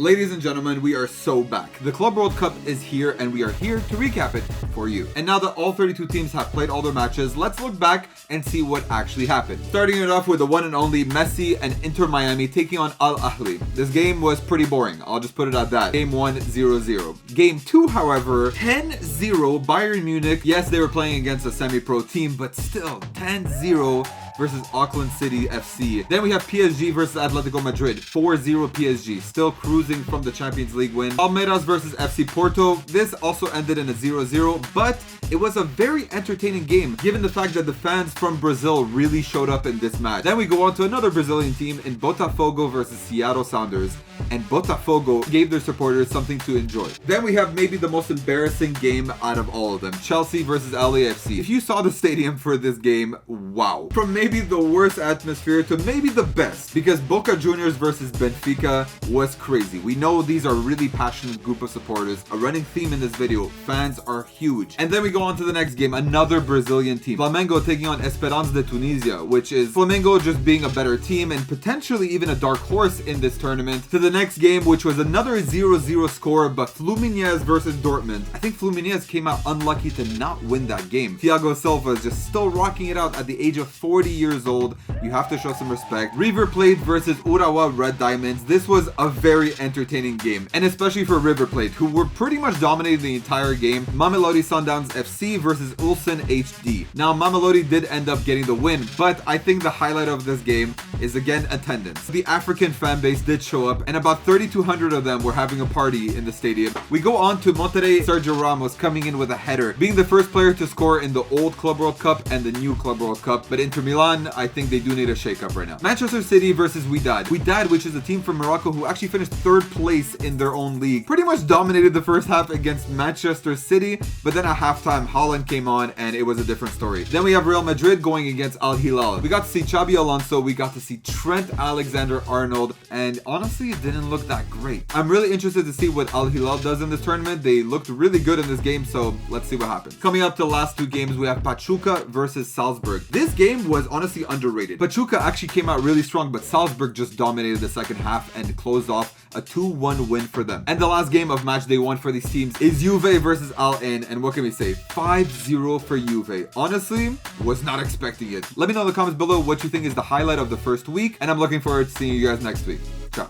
Ladies and gentlemen, we are so back. The Club World Cup is here and we are here to recap it for you. And now that all 32 teams have played all their matches, let's look back and see what actually happened. Starting it off with the one and only Messi and Inter Miami taking on Al Ahly. This game was pretty boring, I'll just put it at that. Game 1, 0-0. Game 2, however, 10-0 Bayern Munich. Yes, they were playing against a semi-pro team, but still 10-0 versus Auckland City FC. Then we have PSG versus Atletico Madrid, 4-0 PSG, still cruising from the Champions League win. Palmeiras versus FC Porto. This also ended in a 0-0, but it was a very entertaining game given the fact that the fans from Brazil really showed up in this match. Then we go on to another Brazilian team in Botafogo versus Seattle Sounders, and Botafogo gave their supporters something to enjoy. Then we have maybe the most embarrassing game out of all of them, Chelsea versus LAFC. If you saw the stadium for this game, wow. From maybe the worst atmosphere to maybe the best, because Boca Juniors versus Benfica was crazy. We know these are really passionate group of supporters. A running theme in this video, fans are huge. And then we go on to the next game, another Brazilian team, Flamengo taking on Esperance de Tunisia, which is Flamengo just being a better team and potentially even a dark horse in this tournament. To the next game, which was another 0-0 score, but Fluminense versus Dortmund. I think Fluminense came out unlucky to not win that game. Thiago Silva is just still rocking it out at the age of 40 years old. You have to show some respect. River Plate versus Urawa Red Diamonds. This was a very entertaining game, and especially for River Plate, who were pretty much dominating the entire game. Mamelodi Sundowns FC versus Ulsan HD. Now, Mamelodi did end up getting the win, but I think the highlight of this game is again attendance. The African fan base did show up, and about 3,200 of them were having a party in the stadium. We go on to Monterrey. Sergio Ramos coming in with a header, being the first player to score in the old Club World Cup and the new Club World Cup, but Inter Milan, I think they do need a shake-up right now. Manchester City versus Wydad. Wydad, which is a team from Morocco who actually finished third place in their own league, pretty much dominated the first half against Manchester City, but then at halftime, Haaland came on and it was a different story. Then we have Real Madrid going against Al Hilal. We got to see Xabi Alonso, we got to see Trent Alexander-Arnold, and honestly, it didn't look that great. I'm really interested to see what Al Hilal does in this tournament. They looked really good in this game, so let's see what happens. Coming up to the last two games, we have Pachuca versus Salzburg. This game was honestly underrated. Pachuca actually came out really strong, but Salzburg just dominated the second half and closed off a 2-1 win for them. And the last game of match day 1 for these teams is Juve versus Al Ain, and what can we say? 5-0 for Juve. Honestly, was not expecting it. Let me know in the comments below what you think is the highlight of the first week, and I'm looking forward to seeing you guys next week. Ciao.